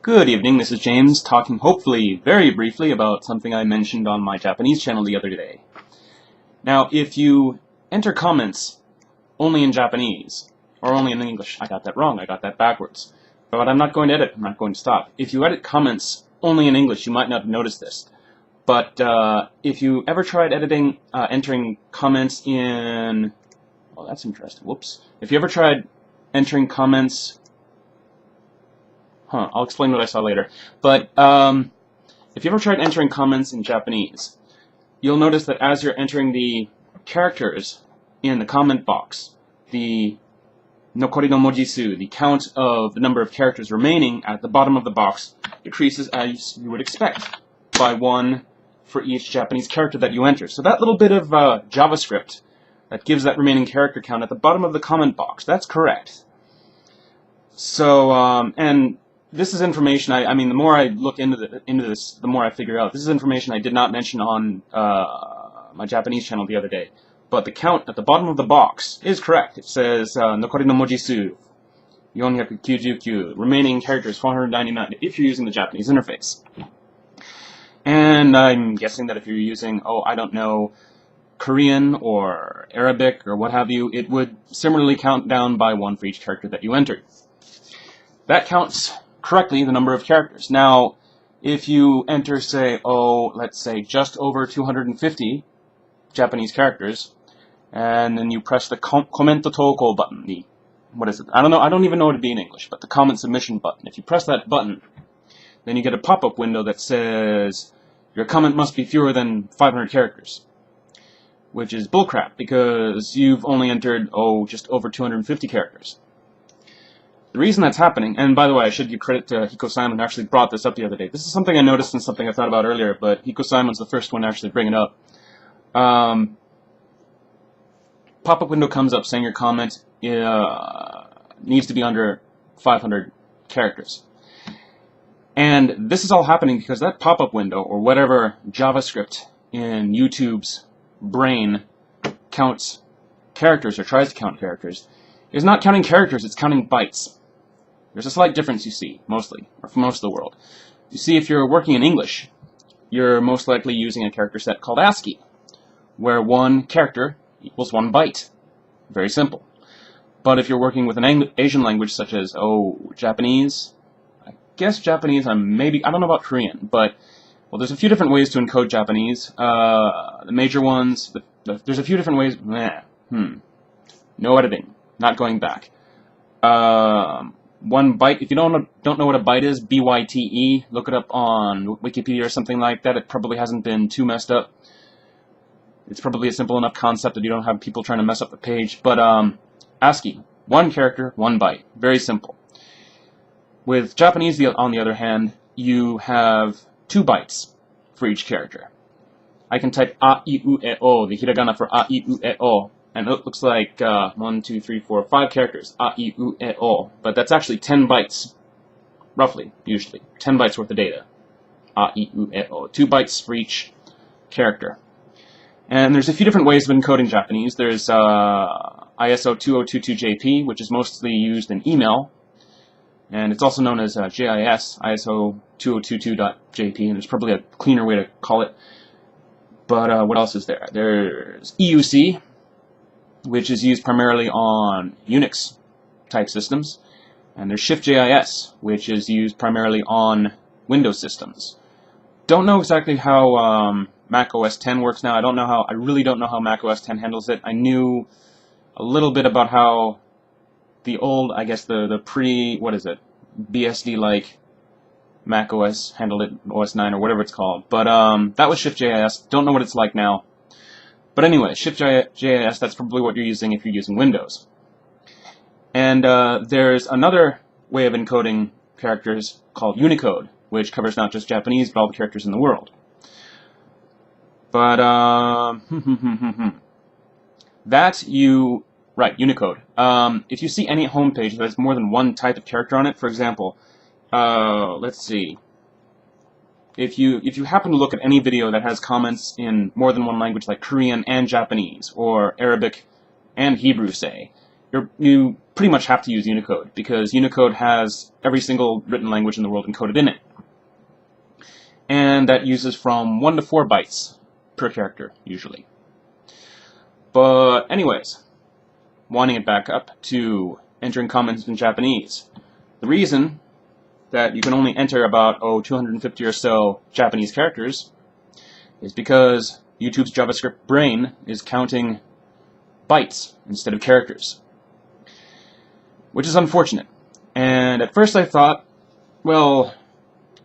Good evening, this is James, talking hopefully very briefly about something I mentioned on my Japanese channel the other day. Now, if you enter comments only in Japanese, or only in English, I got that wrong, I got that backwards. But I'm not going to edit, I'm not going to stop. If you edit comments only in English, you might not notice this. But if you ever tried entering comments in... Oh, that's interesting, whoops. If you ever tried entering comments... I'll explain what I saw later. But if you ever tried entering comments in Japanese, you'll notice that as you're entering the characters in the comment box, the nokori no mojisu, the count of the number of characters remaining at the bottom of the box, decreases as you would expect, by 1 for each Japanese character that you enter. So that little bit of JavaScript that gives that remaining character count at the bottom of the comment box, that's correct. So, and this is information, I mean, the more I look into this, the more I figure out. This is information I did not mention on my Japanese channel the other day. But the count at the bottom of the box is correct. It says, nokori no mojisu, 499, remaining characters 499, if you're using the Japanese interface. And I'm guessing that if you're using, I don't know, Korean or Arabic or what have you, it would similarly count down by 1 for each character that you entered. That counts correctly the number of characters. Now, if you enter, say, let's say just over 250 Japanese characters, and then you press the comment toko button, what is it? I don't know, I don't even know what it'd be in English, but the comment submission button. If you press that button, then you get a pop-up window that says, your comment must be fewer than 500 characters. Which is bullcrap, because you've only entered, just over 250 characters. The reason that's happening, and by the way, I should give credit to Hikosaemon who actually brought this up the other day. This is something I noticed and something I thought about earlier, but Hikosaemon's the first one to actually bring it up. Pop-up window comes up saying your comment needs to be under 500 characters. And this is all happening because that pop-up window, or whatever JavaScript in YouTube's brain counts characters, or tries to count characters, is not counting characters, it's counting bytes. There's a slight difference, you see, mostly, or for most of the world. You see, if you're working in English, you're most likely using a character set called ASCII, where 1 character equals 1 byte. Very simple. But if you're working with an Asian language such as, Japanese, I guess Japanese, I don't know about Korean, but, well, there's a few different ways to encode Japanese. The major ones, there's a few different ways, no editing, not going back. 1 byte, if you don't know what a byte is, B-Y-T-E, look it up on Wikipedia or something like that. It probably hasn't been too messed up. It's probably a simple enough concept that you don't have people trying to mess up the page. But ASCII, 1 character, 1 byte. Very simple. With Japanese, on the other hand, you have 2 bytes for each character. I can type A-I-U-E-O, the hiragana for A-I-U-E-O, and it looks like 1, 2, 3, 4, 5 characters, A-I-U-E-O, but that's actually 10 bytes, roughly, usually. 10 bytes worth of data. A-I-U-E-O. 2 bytes for each character. And there's a few different ways of encoding Japanese. There's ISO 2022JP, which is mostly used in email, and it's also known as JIS, ISO 2022.jp, and there's probably a cleaner way to call it. But what else is there? There's EUC, which is used primarily on Unix-type systems. And there's ShiftJIS, which is used primarily on Windows systems. Don't know exactly how Mac OS X works now. I really don't know how Mac OS X handles it. I knew a little bit about how the old, I guess the BSD-like Mac OS handled it, OS 9 or whatever it's called. But that was ShiftJIS. Don't know what it's like now. But anyway, ShiftJIS, that's probably what you're using if you're using Windows. And there's another way of encoding characters called Unicode, which covers not just Japanese, but all the characters in the world. But, Unicode. If you see any homepage that has more than 1 type of character on it, for example, let's see. If you happen to look at any video that has comments in more than 1 language, like Korean and Japanese, or Arabic and Hebrew, say, you pretty much have to use Unicode, because Unicode has every single written language in the world encoded in it. And that uses from 1 to 4 bytes per character, usually. But anyways, winding it back up to entering comments in Japanese. The reason that you can only enter about 250 or so Japanese characters is because YouTube's JavaScript brain is counting bytes instead of characters, which is unfortunate. And at first I thought, well,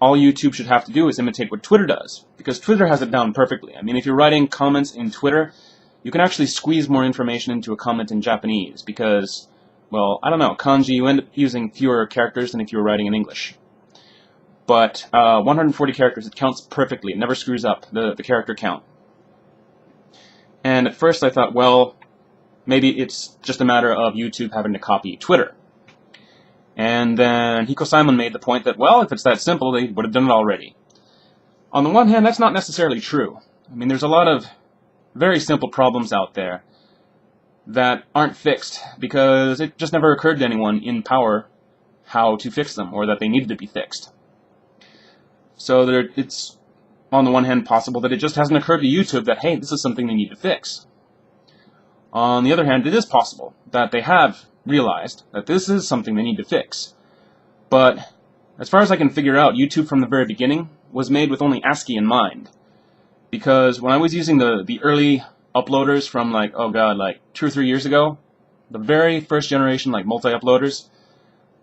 all YouTube should have to do is imitate what Twitter does, because Twitter has it down perfectly. I mean, if you're writing comments in Twitter, you can actually squeeze more information into a comment in Japanese, because, well, I don't know, kanji, you end up using fewer characters than if you were writing in English. But 140 characters, it counts perfectly. It never screws up the character count. And at first I thought, well, maybe it's just a matter of YouTube having to copy Twitter. And then Hikosaemon made the point that, well, if it's that simple, they would have done it already. On the one hand, that's not necessarily true. I mean, there's a lot of very simple problems out there that aren't fixed because it just never occurred to anyone in power how to fix them, or that they needed to be fixed. So it's, on the one hand, possible that it just hasn't occurred to YouTube that, hey, this is something they need to fix. On the other hand, it is possible that they have realized that this is something they need to fix. But as far as I can figure out, YouTube from the very beginning was made with only ASCII in mind. Because when I was using the early uploaders from like 2 or 3 years ago, the very first generation multi-uploaders,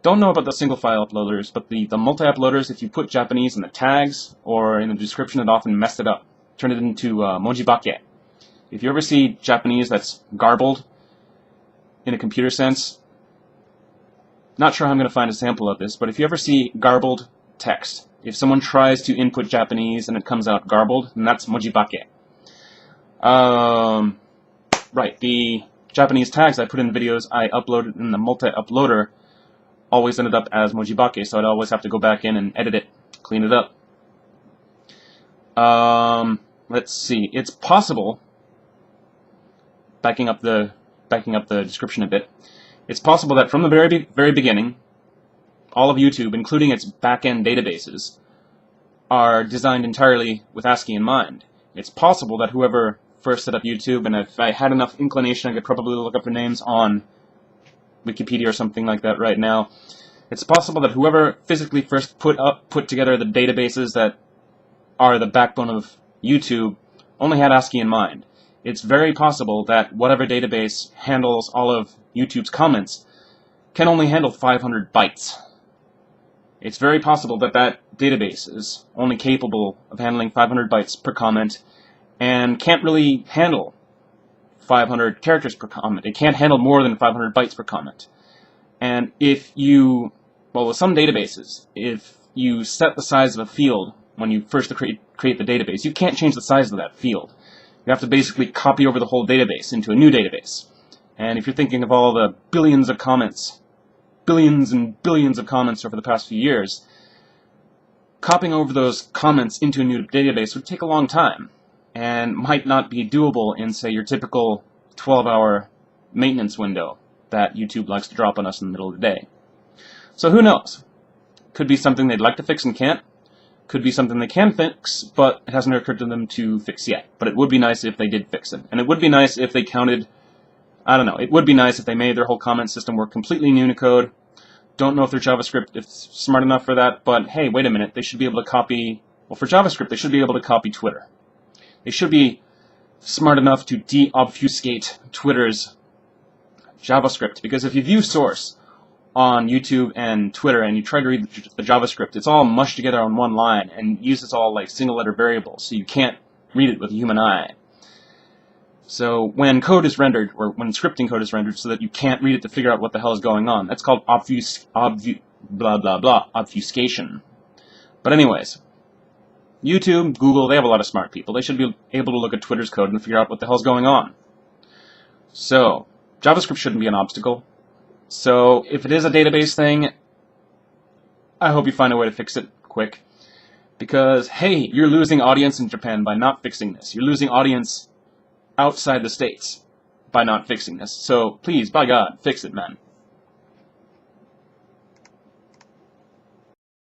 don't know about the single file uploaders, but the multi-uploaders, if you put Japanese in the tags or in the description, it often messed it up, turned it into multibyte. If you ever see Japanese that's garbled, in a computer sense, not sure how I'm going to find a sample of this, but if you ever see garbled text, if someone tries to input Japanese and it comes out garbled, then that's multibyte. Right, the Japanese tags I put in videos I uploaded in the multi-uploader always ended up as multibyte, so I'd always have to go back in and edit it, clean it up. Let's see, it's possible, backing up the description a bit, it's possible that from the very beginning, all of YouTube, including its back-end databases, are designed entirely with ASCII in mind. It's possible that whoever first set up YouTube, and if I had enough inclination, I could probably look up their names on Wikipedia or something like that right now. It's possible that whoever physically first put together the databases that are the backbone of YouTube only had ASCII in mind. It's very possible that whatever database handles all of YouTube's comments can only handle 500 bytes. It's very possible that that database is only capable of handling 500 bytes per comment and can't really handle 500 characters per comment. It can't handle more than 500 bytes per comment. And if you, well, with some databases, if you set the size of a field when you first create the database, you can't change the size of that field. You have to basically copy over the whole database into a new database. And if you're thinking of all the billions of comments, billions and billions of comments over the past few years, copying over those comments into a new database would take a long time, and might not be doable in, say, your typical 12-hour maintenance window that YouTube likes to drop on us in the middle of the day. So who knows? Could be something they'd like to fix and can't. Could be something they can fix, but it hasn't occurred to them to fix yet. But it would be nice if they did fix it. And it would be nice if they counted, I don't know, it would be nice if they made their whole comment system work completely in Unicode. Don't know if their JavaScript is smart enough for that, but hey, wait a minute, they should be able to copy, well, for JavaScript, they should be able to copy Twitter. They should be smart enough to de-obfuscate Twitter's JavaScript, because if you view source on YouTube and Twitter and you try to read the JavaScript, it's all mushed together on one line and uses all like single letter variables, so you can't read it with a human eye. So when code is rendered, or when scripting code is rendered so that you can't read it to figure out what the hell is going on, that's called obfuscation. But anyways, YouTube, Google, they have a lot of smart people. They should be able to look at Twitter's code and figure out what the hell's going on. So JavaScript shouldn't be an obstacle. So if it is a database thing, I hope you find a way to fix it quick. Because, hey, you're losing audience in Japan by not fixing this. You're losing audience outside the States by not fixing this. So please, by God, fix it, man.